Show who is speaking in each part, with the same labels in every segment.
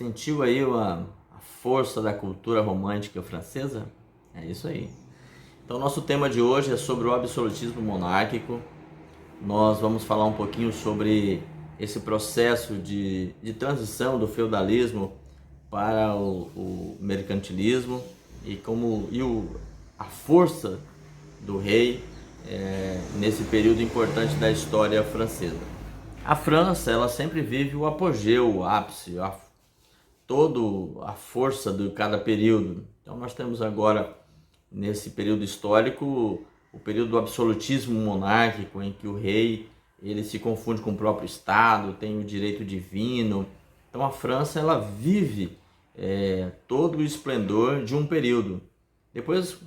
Speaker 1: Sentiu aí a força da cultura romântica francesa? É isso aí. Então, nosso tema de hoje é sobre o absolutismo monárquico. Nós vamos falar um pouquinho sobre esse processo de transição do feudalismo para o mercantilismo e a força do rei nesse período importante da história francesa. A França, ela sempre vive o apogeu, o ápice, toda a força de cada período. Então nós temos agora, nesse período histórico, o período do absolutismo monárquico, em que o rei ele se confunde com o próprio Estado, tem o direito divino. Então a França, ela vive todo o esplendor de um período. Depois,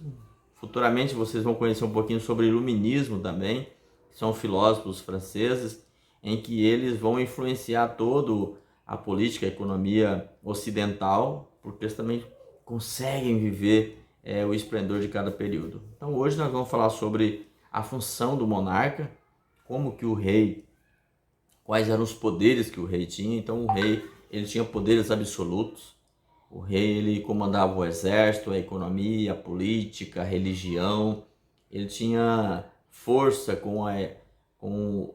Speaker 1: futuramente, vocês vão conhecer um pouquinho sobre o iluminismo também, que são filósofos franceses, em que eles vão influenciar todo a política, a economia ocidental, porque eles também conseguem viver o esplendor de cada período. Então hoje nós vamos falar sobre a função do monarca, como que o rei, quais eram os poderes que o rei tinha. Então o rei ele tinha poderes absolutos. O rei ele comandava o exército, a economia, a política, a religião. Ele tinha força com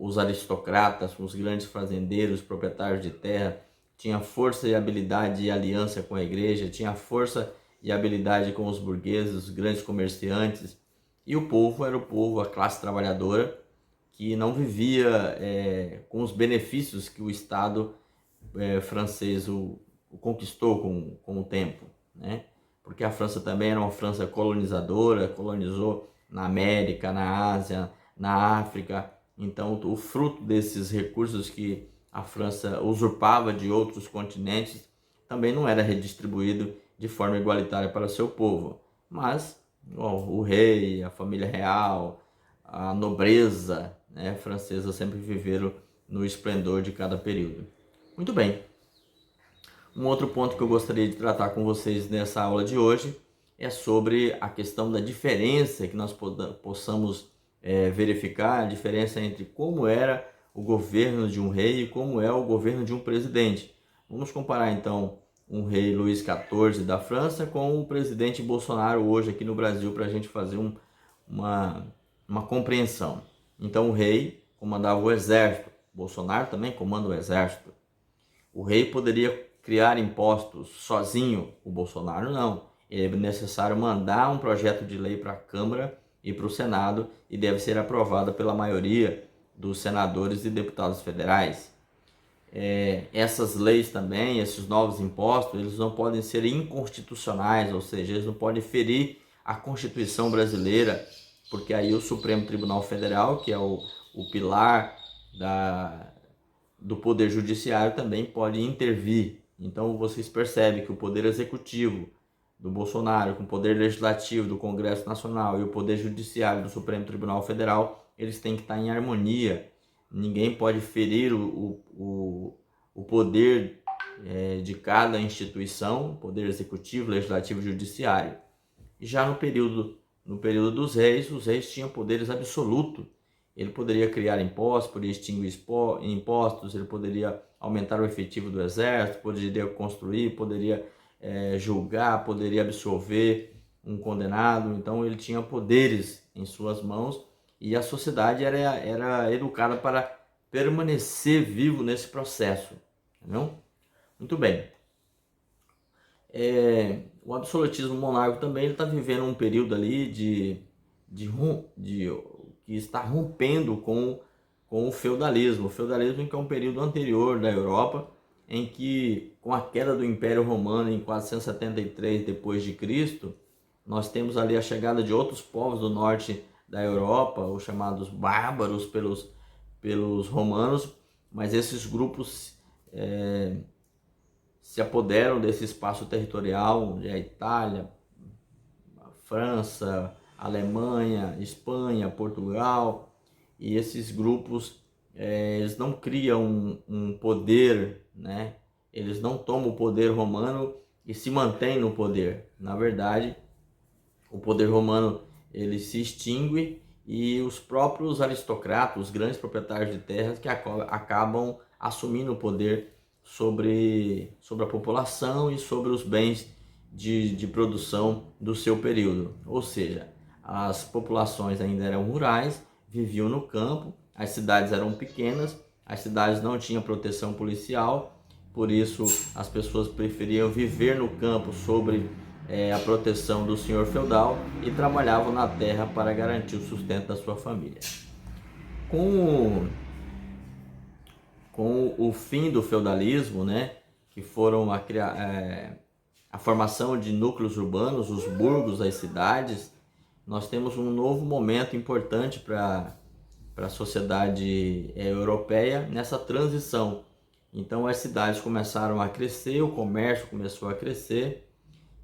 Speaker 1: os aristocratas, com os grandes fazendeiros, proprietários de terra. Tinha força e habilidade e aliança com a igreja. Tinha força e habilidade com os burgueses, os grandes comerciantes. E o povo era o povo, a classe trabalhadora, que não vivia com os benefícios que o Estado francês o conquistou com o tempo, né? Porque a França também era uma França colonizadora, colonizou na América, na Ásia, na África. Então o fruto desses recursos que a França usurpava de outros continentes também não era redistribuído de forma igualitária para seu povo. Mas o rei, a família real, a nobreza francesa sempre viveram no esplendor de cada período. Muito bem. Um outro ponto que eu gostaria de tratar com vocês nessa aula de hoje é sobre a questão da diferença que nós possamos verificar, a diferença entre como era o governo de um rei e como é o governo de um presidente. Vamos comparar então um rei Luís XIV da França com o presidente Bolsonaro hoje aqui no Brasil, para a gente fazer uma compreensão. Então o rei comandava o exército, Bolsonaro também comanda o exército. O rei poderia criar impostos sozinho, o Bolsonaro não. É necessário mandar um projeto de lei para a Câmara e para o Senado e deve ser aprovada pela maioria dos senadores e deputados federais. Essas leis também, esses novos impostos, eles não podem ser inconstitucionais, ou seja, eles não podem ferir a Constituição brasileira, porque aí o Supremo Tribunal Federal, que é o pilar do Poder Judiciário, também pode intervir. Então vocês percebem que o Poder Executivo do Bolsonaro, com o Poder Legislativo do Congresso Nacional e o Poder Judiciário do Supremo Tribunal Federal, eles têm que estar em harmonia. Ninguém pode ferir o poder de cada instituição, Poder Executivo, Legislativo e Judiciário. E já no período dos reis, os reis tinham poderes absolutos. Ele poderia criar impostos, poderia extinguir impostos, ele poderia aumentar o efetivo do exército, poderia construir, poderia julgar, poderia absolver um condenado. Então ele tinha poderes em suas mãos e a sociedade era educada para permanecer vivo nesse processo. Entendeu? Muito bem. O absolutismo monárquico também está vivendo um período ali que está rompendo com o feudalismo. O feudalismo que é um período anterior da Europa, em que com a queda do Império Romano em 473 depois de Cristo, nós temos ali a chegada de outros povos do norte da Europa, os chamados bárbaros pelos romanos, mas esses grupos se apoderam desse espaço territorial, onde a Itália, a França, a Alemanha, Espanha, Portugal, e esses grupos eles não criam um poder, né? Eles não tomam o poder romano e se mantêm no poder. Na verdade, o poder romano ele se extingue e os próprios aristocratas, os grandes proprietários de terras, que acabam assumindo o poder sobre a população e sobre os bens de produção do seu período. Ou seja, as populações ainda eram rurais, viviam no campo, as cidades eram pequenas, as cidades não tinham proteção policial, por isso as pessoas preferiam viver no campo sobre a proteção do senhor feudal e trabalhavam na terra para garantir o sustento da sua família. Com o fim do feudalismo, né, que foram a formação de núcleos urbanos, os burgos, as cidades, nós temos um novo momento importante para a sociedade europeia nessa transição. Então as cidades começaram a crescer, o comércio começou a crescer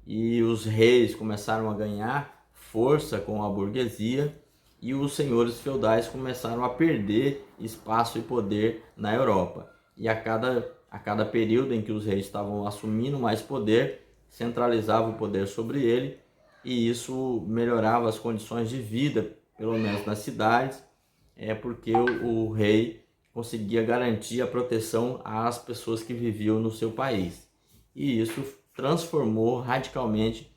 Speaker 1: e os reis começaram a ganhar força com a burguesia e os senhores feudais começaram a perder espaço e poder na Europa. E a cada período em que os reis estavam assumindo mais poder, centralizava o poder sobre ele, e isso melhorava as condições de vida, pelo menos nas cidades, porque o rei conseguia garantir a proteção às pessoas que viviam no seu país. E isso transformou radicalmente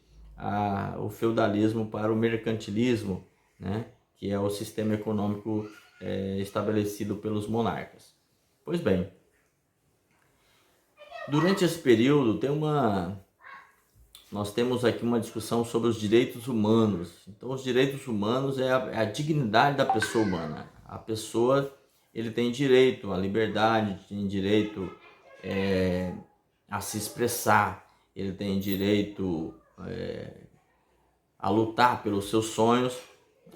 Speaker 1: o feudalismo para o mercantilismo, né, que é o sistema econômico estabelecido pelos monarcas. Pois bem, durante esse período nós temos aqui uma discussão sobre os direitos humanos. Então, os direitos humanos é a dignidade da pessoa humana. A pessoa, ele tem direito à liberdade, tem direito a se expressar, ele tem direito a lutar pelos seus sonhos,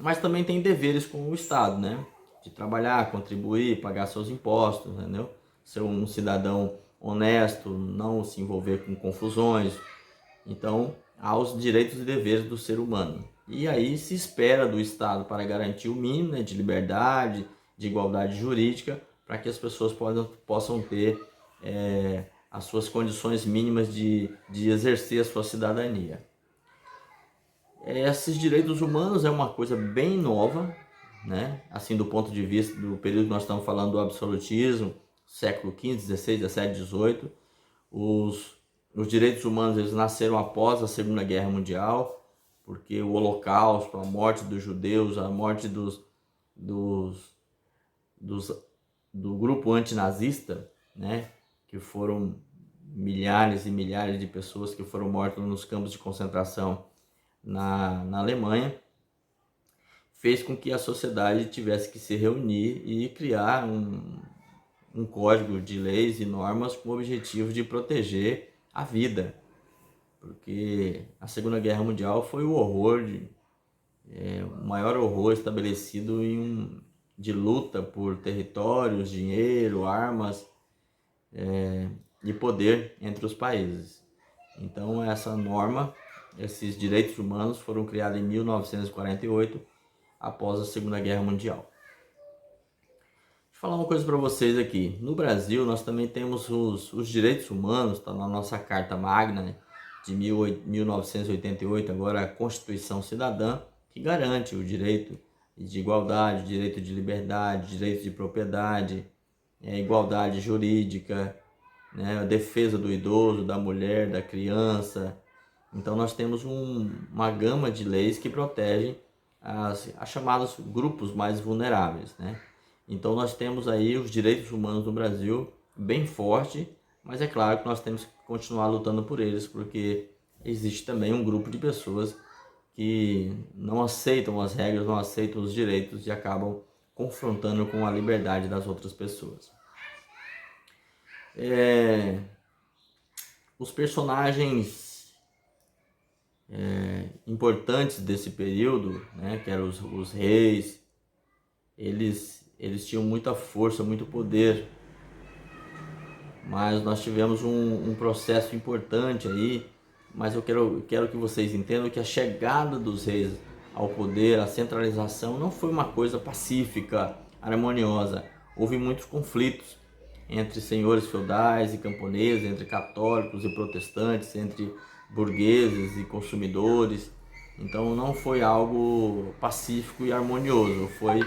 Speaker 1: mas também tem deveres com o Estado, né? De trabalhar, contribuir, pagar seus impostos, entendeu? Ser um cidadão honesto, não se envolver com confusões. Então, há os direitos e deveres do ser humano. E aí se espera do Estado para garantir o mínimo, né, de liberdade, de igualdade jurídica, para que as pessoas possam ter as suas condições mínimas de exercer a sua cidadania. Esses direitos humanos é uma coisa bem nova, né? Assim, do ponto de vista do período que nós estamos falando do absolutismo, século XV, XVI, XVII, XVIII. Os direitos humanos, eles nasceram após a Segunda Guerra Mundial, porque o Holocausto, a morte dos judeus, a morte do grupo antinazista, né, que foram milhares e milhares de pessoas que foram mortas nos campos de concentração na Alemanha, fez com que a sociedade tivesse que se reunir e criar um código de leis e normas com o objetivo de proteger a vida, porque a Segunda Guerra Mundial foi o horror, o maior horror estabelecido de luta por territórios, dinheiro, armas e poder entre os países. Então essa norma, esses direitos humanos foram criados em 1948, após a Segunda Guerra Mundial. Deixa eu falar uma coisa para vocês aqui. No Brasil, nós também temos os direitos humanos, está na nossa Carta Magna, né, de 1988, agora a Constituição Cidadã, que garante o direito de igualdade, direito de liberdade, direito de propriedade, igualdade jurídica, né, a defesa do idoso, da mulher, da criança. Então nós temos uma gama de leis que protegem as chamados grupos mais vulneráveis, né? Então nós temos aí os direitos humanos no Brasil bem forte, mas é claro que nós temos que continuar lutando por eles, porque existe também um grupo de pessoas que não aceitam as regras, não aceitam os direitos e acabam confrontando com a liberdade das outras pessoas. Os personagens importantes desse período, né, que eram os reis, eles tinham muita força, muito poder, mas nós tivemos um processo importante aí, mas eu quero que vocês entendam que a chegada dos reis ao poder, a centralização, não foi uma coisa pacífica, harmoniosa. Houve muitos conflitos entre senhores feudais e camponeses, entre católicos e protestantes, entre burgueses e consumidores. Então não foi algo pacífico e harmonioso, foi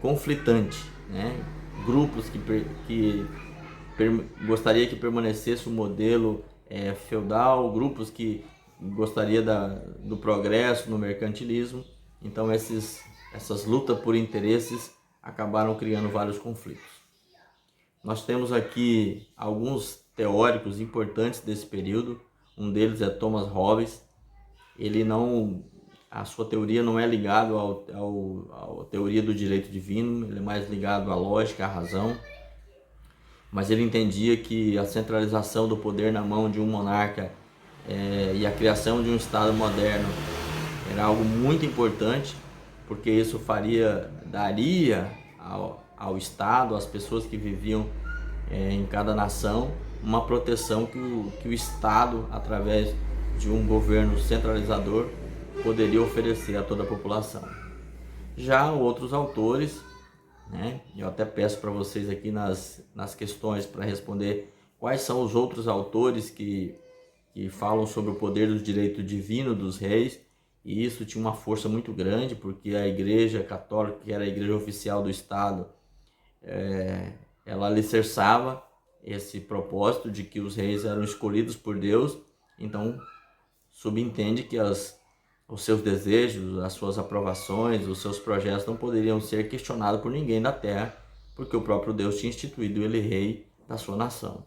Speaker 1: conflitante, né? Grupos que gostaria que permanecesse o modelo feudal, grupos que gostaria do progresso no mercantilismo. Então essas lutas por interesses acabaram criando vários conflitos. Nós temos aqui alguns teóricos importantes desse período. Um deles é Thomas Hobbes. A sua teoria não é ligada à teoria do direito divino, ele é mais ligado à lógica, à razão. Mas ele entendia que a centralização do poder na mão de um monarca e a criação de um Estado moderno era algo muito importante, porque isso daria ao Estado, às pessoas que viviam em cada nação, uma proteção que o Estado, através de um governo centralizador, poderia oferecer a toda a população. Já outros autores, eu até peço para vocês aqui nas questões para responder quais são os outros autores que falam sobre o poder do direito divino dos reis, e isso tinha uma força muito grande, porque a Igreja Católica, que era a igreja oficial do Estado, ela alicerçava esse propósito de que os reis eram escolhidos por Deus. Então subentende que os seus desejos, as suas aprovações, os seus projetos não poderiam ser questionados por ninguém da terra, porque o próprio Deus tinha instituído ele rei da sua nação.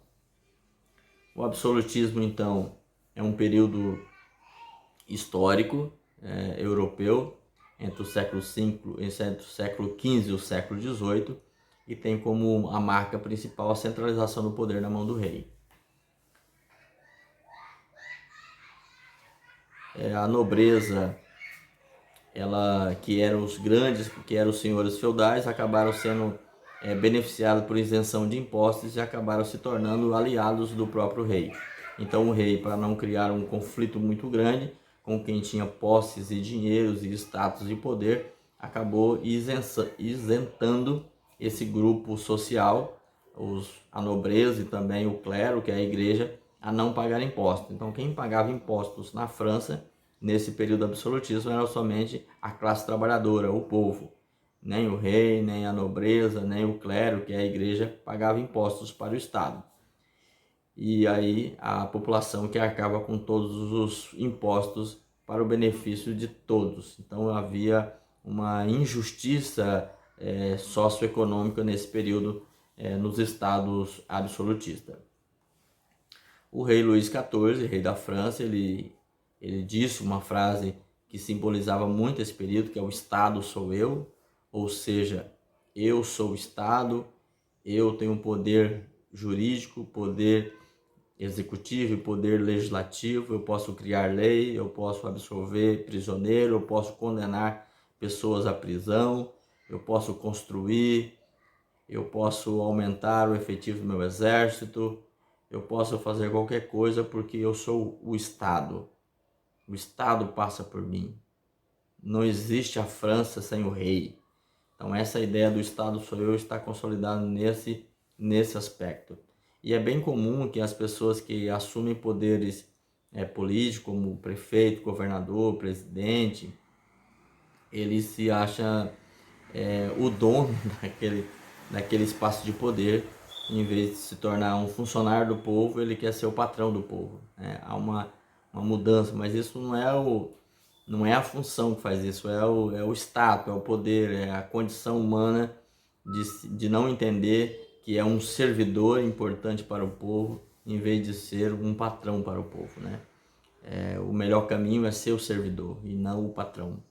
Speaker 1: O absolutismo, então, é um período histórico europeu entre o século XV e o século XVIII, e tem como a marca principal a centralização do poder na mão do rei. A nobreza, que eram os senhores feudais, acabaram sendo beneficiados por isenção de impostos e acabaram se tornando aliados do próprio rei. Então o rei, para não criar um conflito muito grande com quem tinha posses e dinheiros e status e poder, acabou isentando esse grupo social, a nobreza e também o clero, que é a igreja, a não pagar impostos. Então quem pagava impostos na França nesse período absolutismo era somente a classe trabalhadora, o povo. Nem o rei, nem a nobreza, nem o clero, que é a igreja, pagava impostos para o Estado. E aí a população que arcava com todos os impostos para o benefício de todos. Então havia uma injustiça socioeconômica nesse período nos estados absolutistas. O rei Luís XIV, rei da França, ele disse uma frase que simbolizava muito esse período, que é: o Estado sou eu, ou seja, eu sou o Estado, eu tenho poder jurídico, poder executivo e poder legislativo, eu posso criar lei, eu posso absolver prisioneiro, eu posso condenar pessoas à prisão, eu posso construir, eu posso aumentar o efetivo do meu exército, eu posso fazer qualquer coisa porque eu sou o Estado. O Estado passa por mim. Não existe a França sem o rei. Então essa ideia do Estado sou eu está consolidada nesse aspecto. E é bem comum que as pessoas que assumem poderes políticos, como prefeito, governador, presidente, ele se acha o dono daquele espaço de poder. Em vez de se tornar um funcionário do povo, ele quer ser o patrão do povo. Há uma mudança, mas isso não é a função que faz isso, é o status, é o poder, é a condição humana de não entender que é um servidor importante para o povo, em vez de ser um patrão para o povo, o melhor caminho é ser o servidor e não o patrão,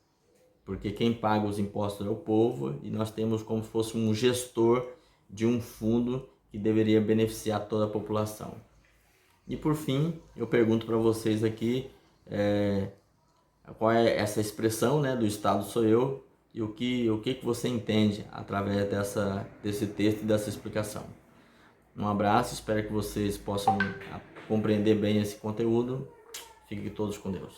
Speaker 1: porque quem paga os impostos é o povo, e nós temos como se fosse um gestor de um fundo que deveria beneficiar toda a população. E por fim, eu pergunto para vocês aqui qual é essa expressão do Estado sou eu, e o que você entende através desse texto e dessa explicação. Um abraço, espero que vocês possam compreender bem esse conteúdo. Fiquem todos com Deus.